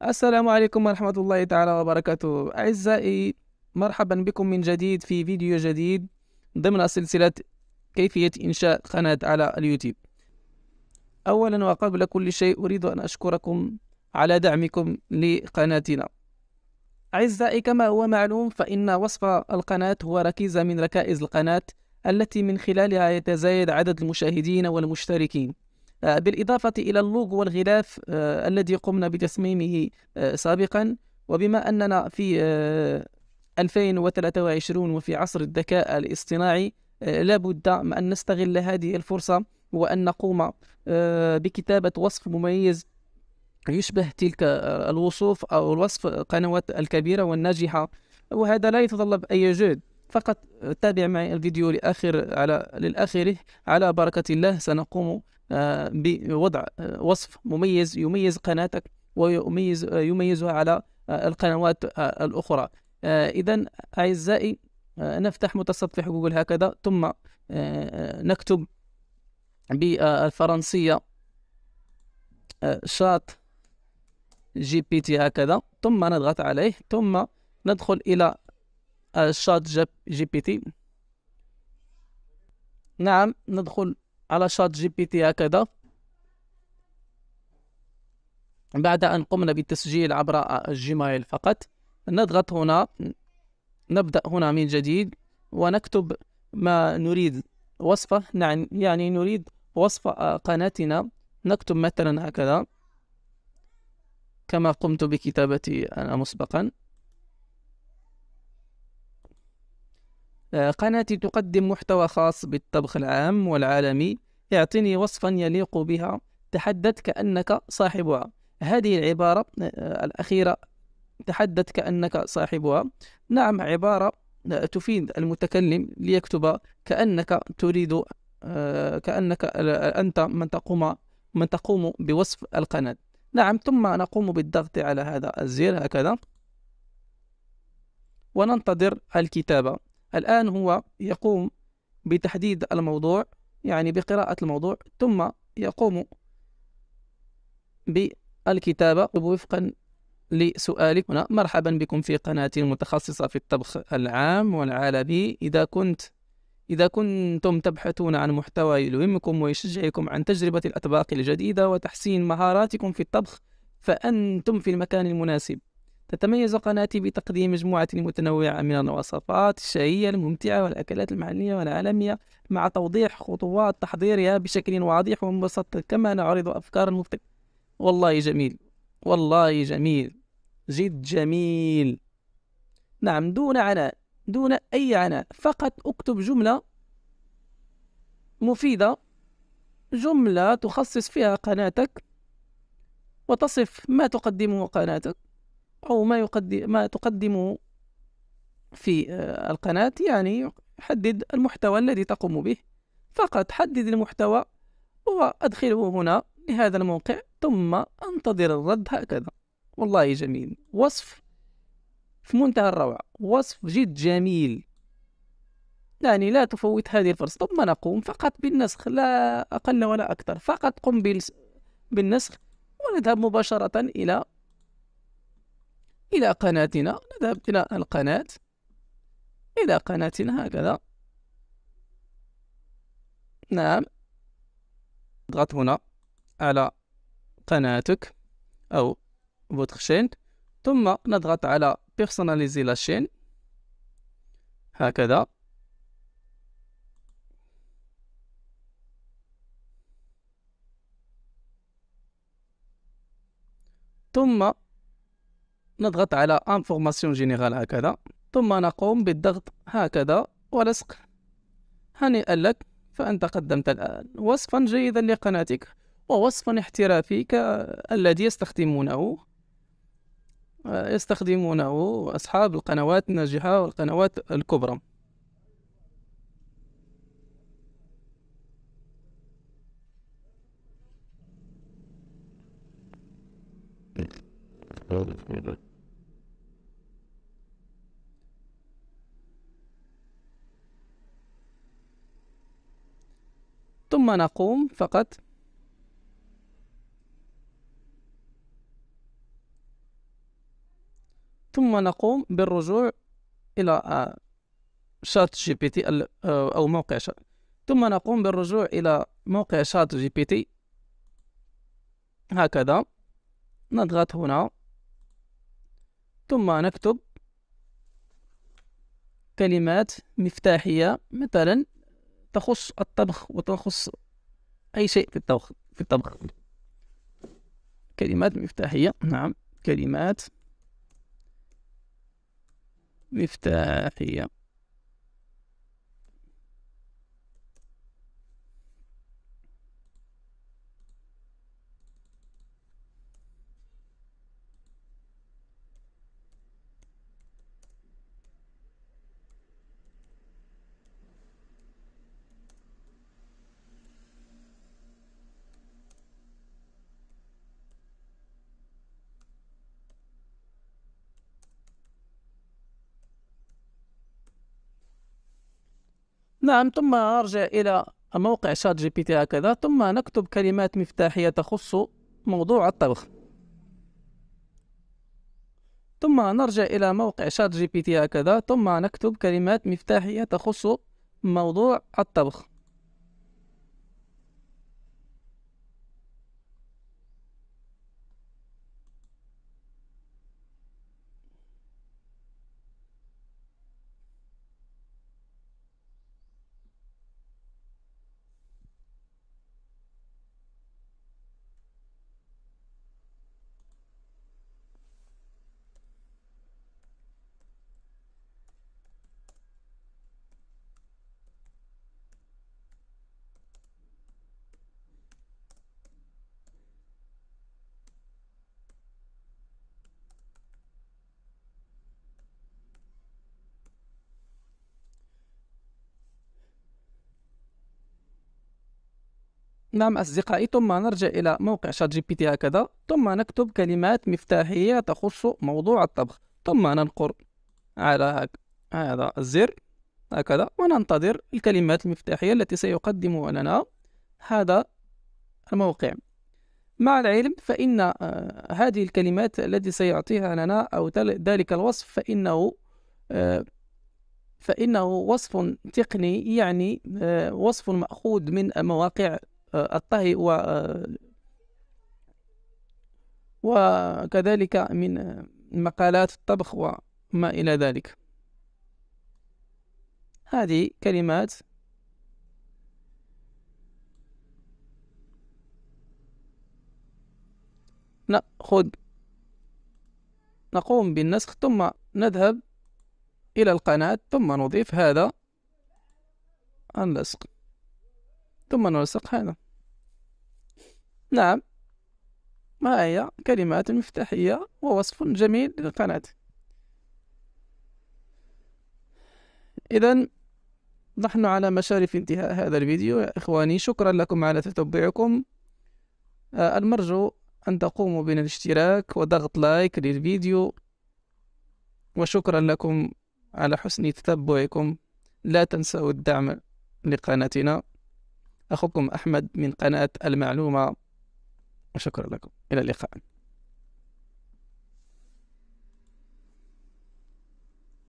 السلام عليكم ورحمة الله تعالى وبركاته أعزائي. مرحبا بكم من جديد في فيديو جديد ضمن سلسلة كيفية إنشاء قناة على اليوتيوب. أولا وقبل كل شيء أريد أن أشكركم على دعمكم لقناتنا. أعزائي، كما هو معلوم فإن وصف القناة هو ركيزة من ركائز القناة التي من خلالها يتزايد عدد المشاهدين والمشتركين، بالإضافة إلى اللوغو والغلاف الذي قمنا بتصميمه سابقا. وبما أننا في 2023 وفي عصر الذكاء الاصطناعي، لابد أن نستغل هذه الفرصة وأن نقوم بكتابة وصف مميز يشبه تلك الوصوف أو الوصف القنوات الكبيرة والناجحة. وهذا لا يتطلب أي جهد، فقط تابع معي الفيديو للآخر. على بركة الله سنقوم بوضع وصف مميز يميز قناتك ويميزها على القنوات الأخرى. إذن أعزائي، نفتح متصفح جوجل هكذا، ثم نكتب بالفرنسية شات جي بي تي هكذا، ثم نضغط عليه، ثم ندخل إلى شات جي بي تي. نعم، ندخل على شات جي بي تي هكذا بعد أن قمنا بالتسجيل عبر الجيميل فقط. نضغط هنا، نبدأ هنا من جديد ونكتب ما نريد وصفه. يعني نريد وصف قناتنا، نكتب مثلا هكذا كما قمت بكتابتي أنا مسبقا. قناتي تقدم محتوى خاص بالطبخ العام والعالمي، اعطني وصفا يليق بها، تحدث كأنك صاحبها. هذه العبارة الأخيرة، تحدث كأنك صاحبها، نعم، عبارة تفيد المتكلم ليكتب كأنك تريد، كأنك أنت من تقوم بوصف القناة. نعم، ثم نقوم بالضغط على هذا الزر هكذا وننتظر الكتابة. الآن هو يقوم بتحديد الموضوع، يعني بقراءة الموضوع، ثم يقوم بالكتابة وفقا لسؤالك هنا. مرحبا بكم في قناتي المتخصصة في الطبخ العام والعالمي. إذا كنتم تبحثون عن محتوى يلهمكم ويشجعكم عن تجربة الأطباق الجديدة وتحسين مهاراتكم في الطبخ، فأنتم في المكان المناسب. تتميز قناتي بتقديم مجموعة متنوعة من الوصفات الشهية الممتعة والأكلات المحلية والعالمية، مع توضيح خطوات تحضيرها بشكل واضح ومبسط. كما نعرض أفكار مبتكرة. والله جميل، والله جميل، جد جميل. نعم، دون عناء، دون أي عناء، فقط اكتب جملة مفيدة، جملة تخصص فيها قناتك وتصف ما تقدمه قناتك أو ما تقدمه في القناة. يعني حدد المحتوى الذي تقوم به، فقط حدد المحتوى وأدخله هنا لهذا الموقع، ثم انتظر الرد هكذا. والله جميل، وصف في منتهى الروعة، وصف جد جميل. يعني لا تفوت هذه الفرصة. ثم نقوم فقط بالنسخ، لا أقل ولا أكثر. فقط قم بالنسخ ونذهب مباشرة إلى قناتنا. نذهب إلى القناة، إلى قناتنا هكذا. نعم، اضغط هنا على قناتك أو votre chaîne، ثم نضغط على personnaliser la chaîne هكذا. ثم نضغط على information générale هكذا، ثم نقوم بالضغط هكذا ولصق. هنيئا لك، فأنت قدمت الآن وصفا جيدا لقناتك، ووصفا احترافي الذي يستخدمونه أصحاب القنوات الناجحة والقنوات الكبرى. ثم نقوم فقط ثم نقوم بالرجوع إلى شات جي بي تي أو موقع شات. ثم نقوم بالرجوع إلى موقع شات جي بي تي هكذا، نضغط هنا ثم نكتب كلمات مفتاحية مثلا تخص الطبخ وتخص أي شيء في الطبخ. كلمات مفتاحية، نعم، كلمات مفتاحية. نعم، ثم أرجع إلى موقع شات جي بي تي هكذا، ثم نكتب كلمات مفتاحية تخص موضوع الطبخ. ثم نرجع إلى موقع شات جي بي تي هكذا، ثم نكتب كلمات مفتاحية تخص موضوع الطبخ. نعم أصدقائي، ثم نرجع إلى موقع شات جي بي تي هكذا، ثم نكتب كلمات مفتاحية تخص موضوع الطبخ، ثم ننقر على هذا الزر هكذا، وننتظر الكلمات المفتاحية التي سيقدم لنا هذا الموقع. مع العلم فإن هذه الكلمات التي سيعطيها لنا أو ذلك الوصف فإنه وصف تقني، يعني وصف مأخوذ من مواقع الطهي وكذلك من مقالات الطبخ وما إلى ذلك. هذه كلمات نقوم بالنسخ، ثم نذهب إلى القناة، ثم نضيف هذا اللصق، ثم نلصق هذا. نعم، ما هي كلمات مفتاحية ووصف جميل للقناة. إذن نحن على مشارف انتهاء هذا الفيديو يا إخواني، شكرا لكم على تتبعكم. المرجو أن تقوموا بالاشتراك وضغط لايك للفيديو، وشكرا لكم على حسن تتبعكم. لا تنسوا الدعم لقناتنا. أخوكم أحمد من قناة المعلومة، وشكرا لكم، إلى اللقاء.